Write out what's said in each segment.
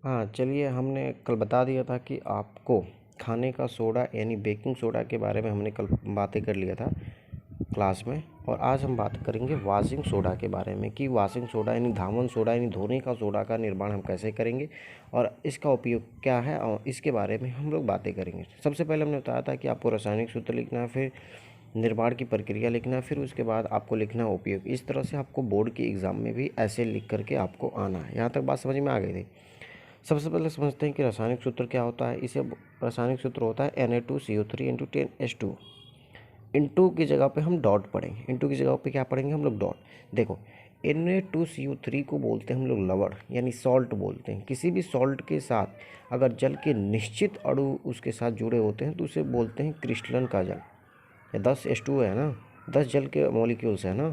हाँ, चलिए हमने कल बता दिया था कि आपको खाने का सोडा यानी बेकिंग सोडा के बारे में हमने कल बातें कर लिया था क्लास में। और आज हम बात करेंगे वॉशिंग सोडा के बारे में कि वॉशिंग सोडा यानी धावन सोडा यानी धोने का सोडा का निर्माण हम कैसे करेंगे और इसका उपयोग क्या है और इसके बारे में हम लोग बातें करेंगे। सबसे पहले हमने बताया था कि आपको रासायनिक सूत्र लिखना है, फिर निर्माण की प्रक्रिया लिखना है, फिर उसके बाद आपको लिखना है उपयोग। इस तरह से आपको बोर्ड के एग्ज़ाम में भी ऐसे लिख करके आपको आना है। यहाँ तक बात समझ में आ गई थी। सबसे पहले समझते हैं कि रासायनिक सूत्र क्या होता है। इसे रासायनिक सूत्र होता है Na2CO3 × 10H2। इंटू की जगह पे हम डॉट पढ़ेंगे। इंटू की जगह पे क्या पढ़ेंगे हम लोग? डॉट। देखो, Na2CO3 को बोलते हैं हम लोग लवण यानी सॉल्ट बोलते हैं। किसी भी सॉल्ट के साथ अगर जल के निश्चित अणु उसके साथ जुड़े होते हैं तो उसे बोलते हैं क्रिस्टलन का जल। ये 10H2 है ना, 10 जल के मॉलिक्यूल्स है ना।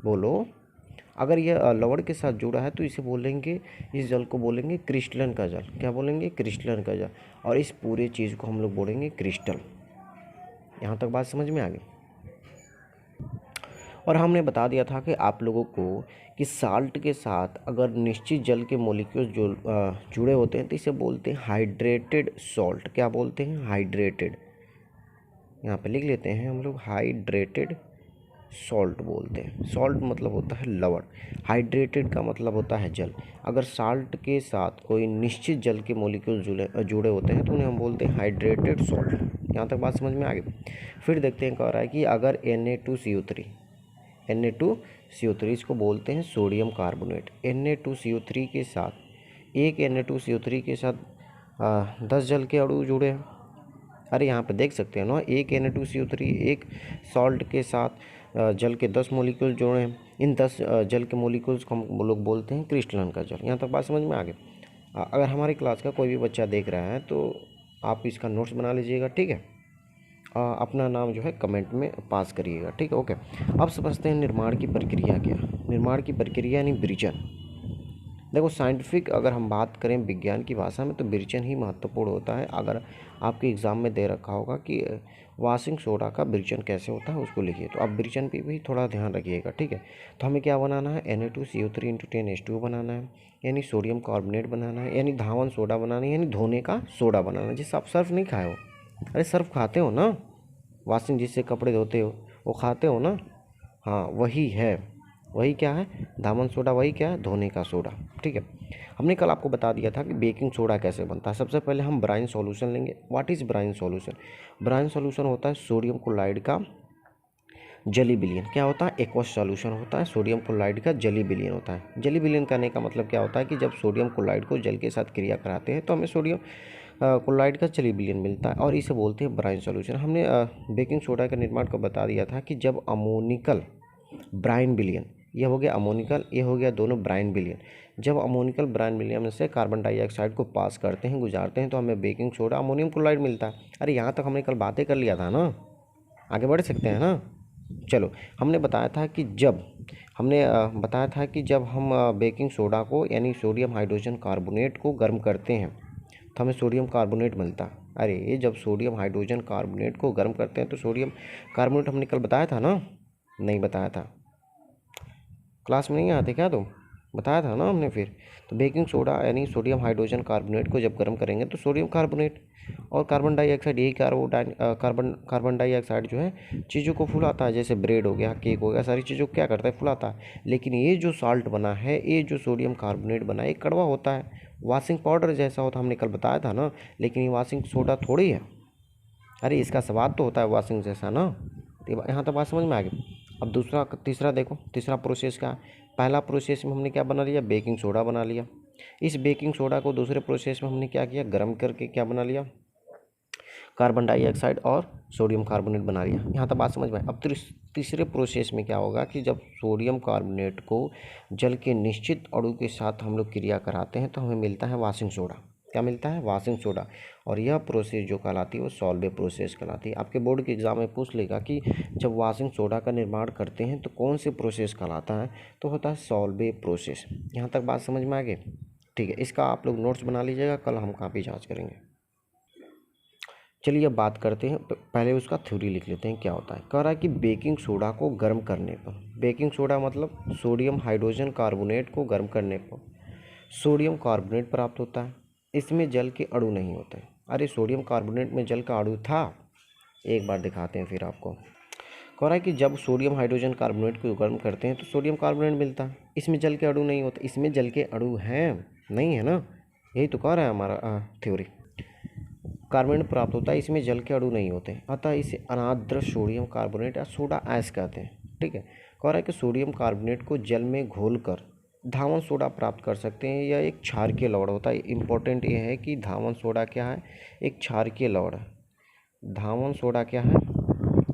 बोलो, अगर यह लवण के साथ जुड़ा है तो इसे बोलेंगे, इस जल को बोलेंगे क्रिस्टलन का जल। क्या बोलेंगे? क्रिस्टलन का जल। और इस पूरे चीज़ को हम लोग बोलेंगे क्रिस्टल। यहाँ तक बात समझ में आ गई। और हमने बता दिया था कि आप लोगों को कि साल्ट के साथ अगर निश्चित जल के मॉलिक्यूल्स जुड़े होते हैं तो इसे बोलते हैं हाइड्रेटेड सॉल्ट। क्या बोलते हैं? हाइड्रेटेड। यहाँ पे लिख लेते हैं हम लोग, हाइड्रेटेड सॉल्ट बोलते हैं। सॉल्ट मतलब होता है लवण, हाइड्रेटेड का मतलब होता है जल। अगर साल्ट के साथ कोई निश्चित जल के मॉलिक्यूल जुड़े होते हैं तो उन्हें हम बोलते हैं हाइड्रेटेड सॉल्ट। यहाँ तक बात समझ में आ गई। फिर देखते हैं क्या रहा है कि अगर Na2CO3 इसको बोलते हैं सोडियम कार्बोनेट। Na2CO3 के साथ एक Na2CO3 के साथ 10 जल के अणु जुड़े हैं। अरे यहाँ पे देख सकते हैं ना, एक Na2CO3 एक सॉल्ट के साथ जल के 10 मॉलिक्यूल जुड़े हैं। इन 10 जल के मॉलिक्यूल्स को हम लोग बोलते हैं क्रिस्टलन का जल। यहाँ तक बात समझ में आ गई। अगर हमारी क्लास का कोई भी बच्चा देख रहा है तो आप इसका नोट्स बना लीजिएगा, ठीक है। अपना नाम जो है कमेंट में पास करिएगा, ठीक है, ओके। अब समझते हैं निर्माण की प्रक्रिया क्या। निर्माण की प्रक्रिया यानी विरेचन। देखो, साइंटिफिक अगर हम बात करें विज्ञान की भाषा में तो विरेचन ही महत्वपूर्ण होता है। अगर आपके एग्ज़ाम में दे रखा होगा कि वॉशिंग सोडा का विरेचन कैसे होता है उसको लिखिए, तो आप विरेचन पे भी थोड़ा ध्यान रखिएगा, ठीक है। तो हमें क्या बनाना है? Na2CO3 × 10H2 बनाना है, यानी सोडियम कार्बोनेट बनाना है, यानी धावन सोडा बनाना है, यानी धोने का सोडा बनाना है। जिससे आप सर्फ नहीं खाए हो। अरे सर्फ खाते हो ना, वॉशिंग जिससे कपड़े धोते हो वो खाते हो ना। हाँ, वही है। वही क्या है? धावन सोडा। वही क्या है? धोने का सोडा, ठीक है। हमने कल आपको बता दिया था कि बेकिंग सोडा कैसे बनता है। सबसे पहले हम ब्राइन सॉल्यूशन लेंगे। What is brine solution? Brine solution होता है सोडियम क्लोराइड का जली विलयन। क्या होता है? एक्वस सॉल्यूशन होता है सोडियम क्लोराइड का जली विलयन होता है। जली विलयन करने का मतलब क्या होता है कि जब सोडियम क्लोराइड को जल के साथ क्रिया कराते हैं तो हमें सोडियम क्लोराइड का जली विलयन मिलता है और इसे बोलते हैं ब्राइन सॉल्यूशन। हमने बेकिंग सोडा का निर्माण को बता दिया था कि जब अमोनिकल ब्राइन विलयन, ये हो गया अमोनिकल, ये हो गया दोनों ब्राइन विलयन। जब अमोनिकल ब्राइन विलयन से कार्बन डाइऑक्साइड को पास करते हैं, गुजारते हैं, तो हमें बेकिंग सोडा अमोनियम क्लोराइड मिलता है। अरे यहाँ तक हमने कल बातें कर लिया था ना, आगे बढ़ सकते हैं ना। चलो, हमने बताया था कि जब हम बेकिंग सोडा को यानी सोडियम हाइड्रोजन कार्बोनेट को गर्म करते हैं तो हमें सोडियम कार्बोनेट मिलता है। अरे ये जब सोडियम हाइड्रोजन कार्बोनेट को गर्म करते हैं तो सोडियम कार्बोनेट हमने कल बताया था ना? नहीं बताया था? क्लास में नहीं आते क्या तुम? बताया था ना हमने। फिर तो बेकिंग सोडा यानी सोडियम हाइड्रोजन कार्बोनेट को जब गर्म करेंगे तो सोडियम कार्बोनेट और कार्बन डाइऑक्साइड, यही कार्बन डाइऑक्साइड जो है चीज़ों को फुलाता है। जैसे ब्रेड हो गया, केक हो गया, सारी चीज़ों को क्या करता है? फुलाता है। लेकिन ये जो साल्ट बना है, ये जो सोडियम कार्बोनेट बना है, ये कड़वा होता है, वॉशिंग पाउडर जैसा होता है। हमने कल बताया था ना। लेकिन ये वॉशिंग सोडा थोड़ी है। अरे इसका स्वाद तो होता है वॉशिंग जैसा ना। तो यहाँ तक बात समझ में आ गई। अब तीसरा देखो, तीसरा प्रोसेस क्या है? पहला प्रोसेस में हमने क्या बना लिया? बेकिंग सोडा बना लिया। इस बेकिंग सोडा को दूसरे प्रोसेस में हमने क्या किया? गर्म करके क्या बना लिया? कार्बन डाइऑक्साइड और सोडियम कार्बोनेट बना लिया। यहाँ तक बात समझ में। अब तीसरे प्रोसेस में क्या होगा कि जब सोडियम कार्बोनेट को जल के निश्चित अणु के साथ हम लोग क्रिया कराते हैं तो हमें मिलता है वॉशिंग सोडा। क्या मिलता है? Washing soda. और यह प्रोसेस जो कहलाती है वो सॉल्वे प्रोसेस कहलाती है। आपके बोर्ड के एग्जाम में पूछ लेगा कि जब वॉशिंग सोडा का निर्माण करते हैं तो कौन से प्रोसेस कहलाता है, तो होता है सॉल्वे प्रोसेस। यहाँ तक बात समझ में आ गई, ठीक है। इसका आप लोग नोट्स बना लीजिएगा, कल हम काफ़ी जाँच करेंगे। चलिए अब बात करते हैं, पहले उसका थ्योरी लिख लेते हैं क्या होता है। कह रहा है कि बेकिंग सोडा को गर्म करने पर, बेकिंग सोडा मतलब सोडियम हाइड्रोजन कार्बोनेट को गर्म करने पर सोडियम कार्बोनेट प्राप्त होता है, इसमें जल के अणु नहीं होते। अरे सोडियम कार्बोनेट में जल का अणु था, एक बार दिखाते हैं फिर आपको। कह रहा है कि जब सोडियम हाइड्रोजन कार्बोनेट को गर्म करते हैं तो सोडियम कार्बोनेट मिलता है, इसमें जल के अणु नहीं होते। इसमें जल के अणु हैं नहीं, है ना, यही तो कह रहा है हमारा थ्योरी। कार्बोनेट प्राप्त होता है, इसमें जल के अणु नहीं होते, अतः इसे अनाद्र सोडियम कार्बोनेट या सोडा ऐश कहते हैं। ठीक है, कह रहा है कि सोडियम कार्बोनेट को जल में घोलकर धावन सोडा प्राप्त कर सकते हैं। यह एक क्षारकीय लवण होता है। इंपॉर्टेंट ये है कि धावन सोडा क्या है, एक क्षारकीय लवण है। धावन सोडा क्या है,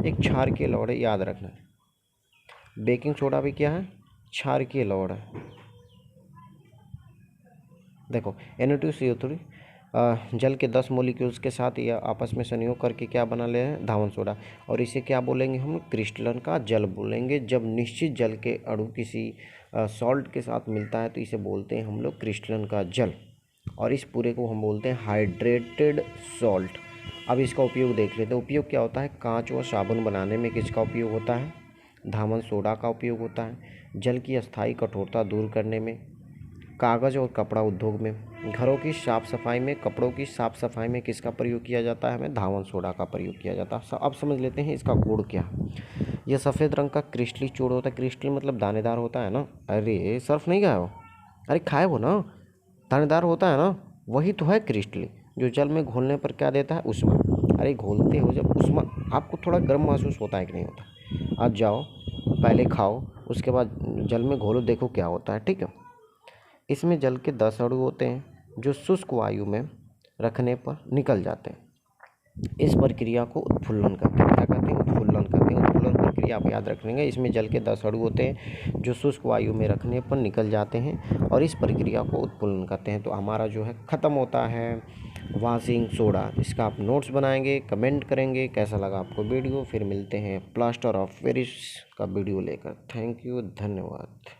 एक क्षारकीय लवण है, याद रखना। बेकिंग सोडा भी क्या है, क्षारकीय लवण है। देखो Na2CO3 जल के 10 मॉलिक्यूल्स के साथ या आपस में संयोग करके क्या बना ले हैं, धावन सोडा। और इसे क्या बोलेंगे हम, क्रिस्टलन का जल बोलेंगे। जब निश्चित जल के अणु किसी सॉल्ट के साथ मिलता है तो इसे बोलते हैं हम लोग क्रिस्टलन का जल, और इस पूरे को हम बोलते हैं हाइड्रेटेड सॉल्ट। अब इसका उपयोग देख लेते हैं। उपयोग क्या होता है, कांच व साबुन बनाने में किसका उपयोग होता है, धावन सोडा का उपयोग होता है। जल की अस्थायी कठोरता दूर करने में, कागज़ और कपड़ा उद्योग में, घरों की साफ सफाई में, कपड़ों की साफ सफाई में किसका प्रयोग किया जाता है, हमें धावन सोडा का प्रयोग किया जाता है। अब समझ लेते हैं इसका गुण क्या है। यह सफ़ेद रंग का क्रिस्टली चूर्ण होता है। क्रिस्टल मतलब दानेदार होता है ना। अरे सर्फ नहीं खाए हो, अरे खाए हो ना, दानेदार होता है ना, वही तो है क्रिस्टली, जो जल में घोलने पर क्या देता है, उष्मा। अरे घोलते हो जब उष्मा, आपको थोड़ा गर्म महसूस होता है कि नहीं होता। आज जाओ पहले खाओ, उसके बाद जल में घोलो, देखो क्या होता है। ठीक है, इसमें जल के 10 अणु होते हैं जो शुष्क वायु में रखने पर निकल जाते हैं। इस प्रक्रिया को उत्फुल्लन कहते हैं। क्या कहते हैं, उत्फुल्लन कहते हैं। उत्फुल्लन प्रक्रिया आप याद रख लेंगे। इसमें जल के 10 अणु होते हैं जो शुष्क वायु में रखने पर निकल जाते हैं, और इस प्रक्रिया को उत्फुल्लन कहते हैं। तो हमारा जो है ख़त्म होता है वाशिंग सोडा। इसका आप नोट्स बनाएंगे, कमेंट करेंगे कैसा लगा आपको वीडियो। फिर मिलते हैं प्लास्टर ऑफ पेरिस का वीडियो लेकर। थैंक यू, धन्यवाद।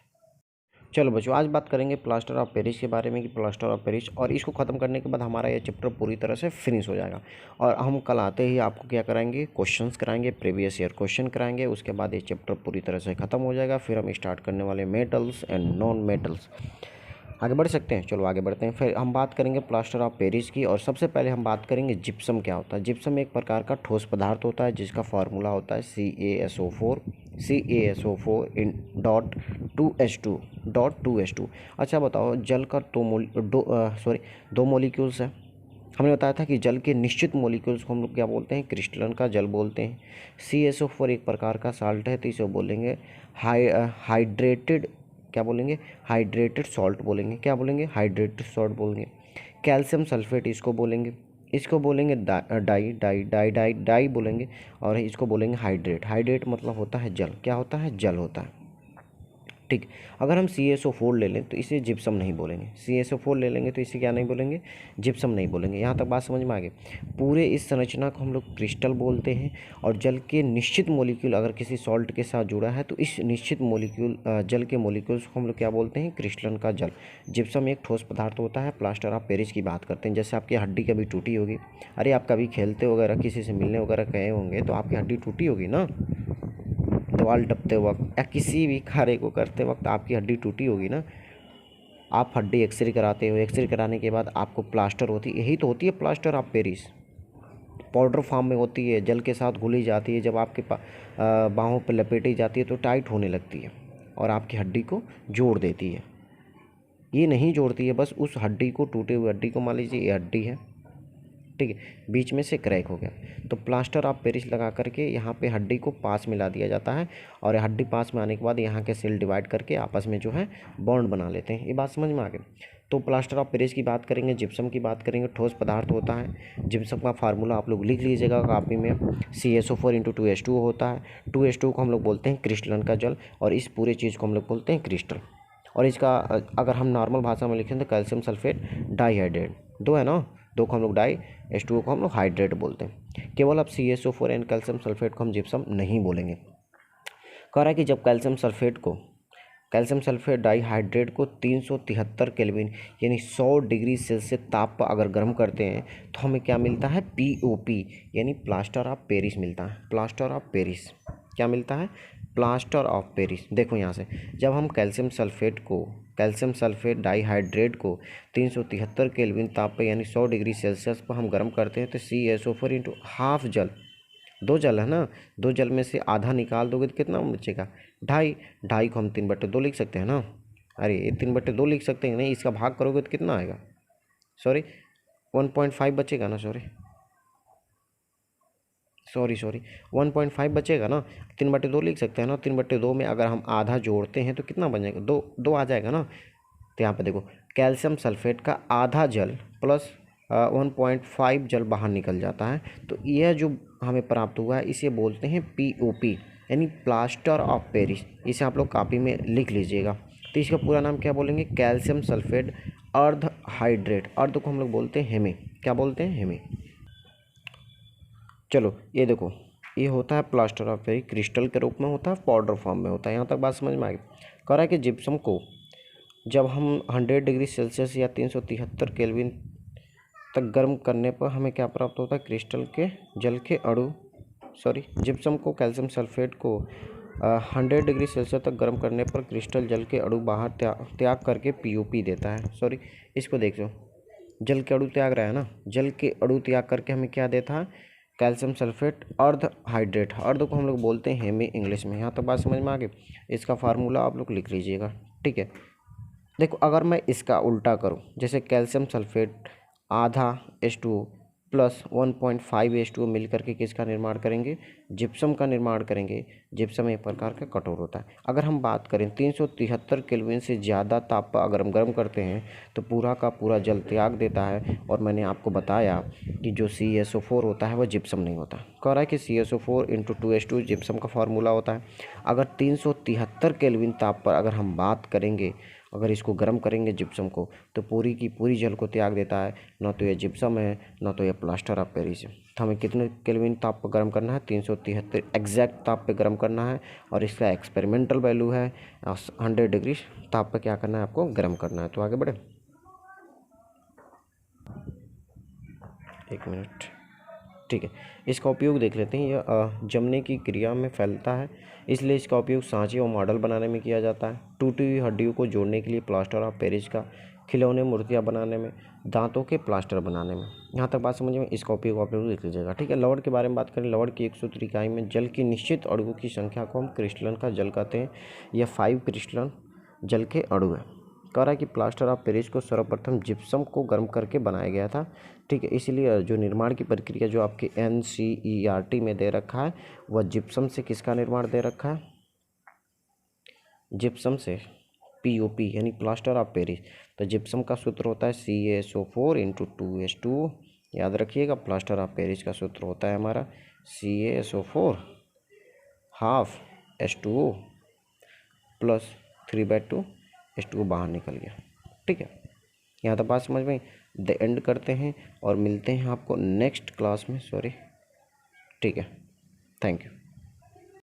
चलो बच्चों, आज बात करेंगे प्लास्टर ऑफ पेरिस के बारे में कि प्लास्टर ऑफ पेरिस, और इसको ख़त्म करने के बाद हमारा ये चैप्टर पूरी तरह से फिनिश हो जाएगा। और हम कल आते ही आपको क्या कराएंगे, क्वेश्चंस कराएंगे, प्रीवियस ईयर क्वेश्चन कराएंगे। उसके बाद ये चैप्टर पूरी तरह से ख़त्म हो जाएगा। फिर हम स्टार्ट करने वाले मेटल्स एंड नॉन मेटल्स। आगे बढ़ सकते हैं, चलो आगे बढ़ते हैं। फिर हम बात करेंगे प्लास्टर ऑफ पेरिस की, और सबसे पहले हम बात करेंगे जिप्सम क्या होता है। जिप्सम एक प्रकार का ठोस पदार्थ होता है जिसका फार्मूला होता है CaSO4 इन डॉट 2H2। अच्छा बताओ, जल का दो मॉलिक्यूल्स है। हमने बताया था कि जल के निश्चित मॉलिक्यूल्स को हम लोग क्या बोलते हैं, क्रिस्टलन का जल बोलते हैं। CaSO4 एक प्रकार का साल्ट है, तो इसे बोलेंगे हाइड्रेटेड, क्या बोलेंगे, हाइड्रेटेड सॉल्ट बोलेंगे। क्या बोलेंगे, हाइड्रेटेड सॉल्ट बोलेंगे। कैल्शियम सल्फेट इसको बोलेंगे। इसको बोलेंगे डाई बोलेंगे। और इसको बोलेंगे हाइड्रेट। हाइड्रेट मतलब होता है जल। क्या होता है, जल होता है। ठीक, अगर हम CaSO4 ले लें तो इसे जिप्सम नहीं बोलेंगे। CaSO4 ले लेंगे तो इसे क्या नहीं बोलेंगे, जिप्सम नहीं बोलेंगे। यहाँ तक बात समझ में आ गई। पूरे इस संरचना को हम लोग क्रिस्टल बोलते हैं। और जल के निश्चित मॉलिक्यूल अगर किसी सॉल्ट के साथ जुड़ा है तो इस निश्चित मॉलिक्यूल जल के मॉलिक्यूल्स को हम लोग क्या बोलते हैं, क्रिस्टलन का जल। जिप्सम एक ठोस पदार्थ होता है। प्लास्टर ऑफ पेरिस की बात करते हैं। जैसे आपकी हड्डी कभी टूटी होगी, अरे आप कभी खेलते वगैरह, किसी से मिलने वगैरह गए होंगे तो आपकी हड्डी टूटी होगी ना, दीवार टपते वक्त या किसी भी कार्य को करते वक्त आपकी हड्डी टूटी होगी ना। आप हड्डी एक्सरे कराते हो, एक्सरे कराने के बाद आपको प्लास्टर होती है, यही तो होती है plaster of Paris. Powder form में होती है, जल के साथ घुली जाती है। जब आपके बाहों पर लपेटी जाती है तो टाइट होने लगती है और आपकी हड्डी को जोड़ देती है। ये नहीं जोड़ती है, बस उस हड्डी को, टूटे हुए हड्डी को, मान लीजिए ये हड्डी है, ठीक है, बीच में से क्रैक हो गया तो प्लास्टर ऑफ पेरिस लगा करके यहाँ पे हड्डी को पास मिला दिया जाता है। और हड्डी पास में आने के बाद यहाँ के सेल डिवाइड करके आपस में जो है बॉन्ड बना लेते हैं। ये बात समझ में आ गई। तो प्लास्टर ऑफ पेरिस की बात करेंगे, जिप्सम की बात करेंगे। ठोस पदार्थ होता है। जिप्सम का फार्मूला आप लोग लिख लीजिएगा कॉपी में। CaSO4 × 2H2 होता है। 2H2 को हम लोग बोलते हैं क्रिस्टलन का जल, और इस पूरे चीज़ को हम लोग बोलते हैं क्रिस्टल। और इसका अगर हम नॉर्मल भाषा में लिखें तो कैल्शियम सल्फेट डाइहाइड्रेट, दो है ना, दो को हम लोग डाई, H2O को हम लोग हाइड्रेट बोलते हैं। केवल अब CaSO4 एंड कैल्शियम सल्फेट को हम जिप्सम नहीं बोलेंगे। कह रहा है कि जब कैल्शियम सल्फेट डाइहाइड्रेट को 373 केल्विन यानी 100 डिग्री सेल्सियस ताप पर अगर गर्म करते हैं तो हमें क्या मिलता है, POP यानी प्लास्टर ऑफ पेरिस मिलता है। प्लास्टर ऑफ पेरिस क्या मिलता है, प्लास्टर ऑफ पेरिस। देखो यहाँ से जब हम कैल्शियम सल्फेट डाइहाइड्रेट को 373 केल्विन ताप पे यानी 100 डिग्री सेल्सियस पर हम गर्म करते हैं तो CaSO4 इंटू हाफ जल, 2 जल है ना, 2 जल में से आधा निकाल दोगे तो कितना बचेगा, 2.5, 2.5 को हम 3/2 लिख सकते हैं ना। अरे ये 3/2 लिख सकते हैं नहीं, इसका भाग करोगे तो कितना आएगा, सॉरी 1.5 बचेगा ना, सॉरी 1.5 बचेगा ना। 3/2 लिख सकते हैं ना, 3/2 में अगर हम आधा जोड़ते हैं तो कितना बन जाएगा, 2 आ जाएगा ना। तो यहाँ पे देखो कैल्शियम सल्फेट का आधा जल प्लस 1.5 जल बाहर निकल जाता है, तो यह जो हमें प्राप्त हुआ है इसे बोलते हैं POP यानी प्लास्टर ऑफ पेरिस। इसे आप लोग कॉपी में लिख लीजिएगा। तो इसका पूरा नाम क्या बोलेंगे, कैल्शियम सल्फेट अर्ध हाइड्रेट। अर्ध को हम लोग बोलते हैं हेमे, क्या बोलते हैं, हेमे। चलो ये देखो ये होता है प्लास्टर ऑफ पेरिस, क्रिस्टल के रूप में होता है, पाउडर फॉर्म में होता है। यहाँ तक बात समझ में आ गई। कह रहा है कि जिप्सम को जब हम 100 डिग्री सेल्सियस या 373 केल्विन तक गर्म करने पर हमें क्या प्राप्त होता है, क्रिस्टल के जल के अणु, सॉरी जिप्सम को कैल्शियम सल्फेट को 100 डिग्री सेल्सियस तक गर्म करने पर क्रिस्टल जल के अणु बाहर त्याग करके POP देता है। सॉरी इसको देख लो, जल के अणु त्याग रहा है ना, जल के अणु त्याग करके हमें क्या देता है, कैल्शियम सल्फेट अर्ध हाइड्रेट। अर्ध को हम लोग बोलते हैं हेमी इंग्लिश में। यहाँ तक बात समझ में आ गई। इसका फार्मूला आप लोग लिख लीजिएगा, ठीक है। देखो अगर मैं इसका उल्टा करूँ, जैसे कैल्शियम सल्फेट आधा H2O प्लस 1.5 H2O मिल करके किसका निर्माण करेंगे, जिप्सम का निर्माण करेंगे। जिप्सम एक प्रकार का कठोर होता है। अगर हम बात करें 373 केल्विन से ज़्यादा ताप पर अगर हम गर्म करते हैं तो पूरा का पूरा जल त्याग देता है। और मैंने आपको बताया कि जो CaSO4 होता है वह जिप्सम नहीं होता। कह रहा है कि CaSO4 इंटू 2H2 जिप्सम का फार्मूला होता है। अगर 373 केल्विन ताप पर अगर हम बात करेंगे, अगर इसको गर्म करेंगे जिप्सम को, तो पूरी की पूरी जल को त्याग देता है। ना तो ये जिप्सम है ना तो ये प्लास्टर ऑफ पेरिस है। तो हमें कितने केल्विन ताप पर गर्म करना है, 373 एग्जैक्ट ताप पे गर्म करना है। और इसका एक्सपेरिमेंटल वैल्यू है 100 डिग्री ताप पर क्या करना है, आपको गर्म करना है। तो आगे बढ़े, 1 मिनट, ठीक है। इसका उपयोग देख लेते हैं। यह जमने की क्रिया में फैलता है, इसलिए इसका उपयोग सांचे और मॉडल बनाने में किया जाता है। टूटी हुई हड्डियों को जोड़ने के लिए, प्लास्टर ऑफ पेरिस का खिलौने मूर्तियाँ बनाने में, दांतों के प्लास्टर बनाने में। यहाँ तक बात समझ में। इसका उपयोग आप लोग देख लीजिएगा, ठीक है। लवण के बारे में बात करें, लवण की 1 सूत्री इकाई में जल की निश्चित अणुओं की संख्या को हम क्रिस्टलन का जल कहते हैं। यह 5 क्रिस्टलन जल के अणु है। कह रहा है कि प्लास्टर ऑफ पेरिस को सर्वप्रथम जिप्सम को गर्म करके बनाया गया था, ठीक है। इसलिए जो निर्माण की प्रक्रिया जो आपके NCERT में दे रखा है वह जिप्सम से किसका निर्माण दे रखा है, जिप्सम से POP यानी प्लास्टर ऑफ पेरिस। तो जिप्सम का सूत्र होता है CaSO4 इंटू 2H2O। याद रखिएगा, प्लास्टर ऑफ पेरिस का सूत्र होता है हमारा CaSO4 half H2O plus 3/2 H2O बाहर निकल गया, ठीक है। यहाँ तक बात समझ में। द एंड करते हैं और मिलते हैं आपको नेक्स्ट क्लास में, सॉरी, ठीक है। Thank you.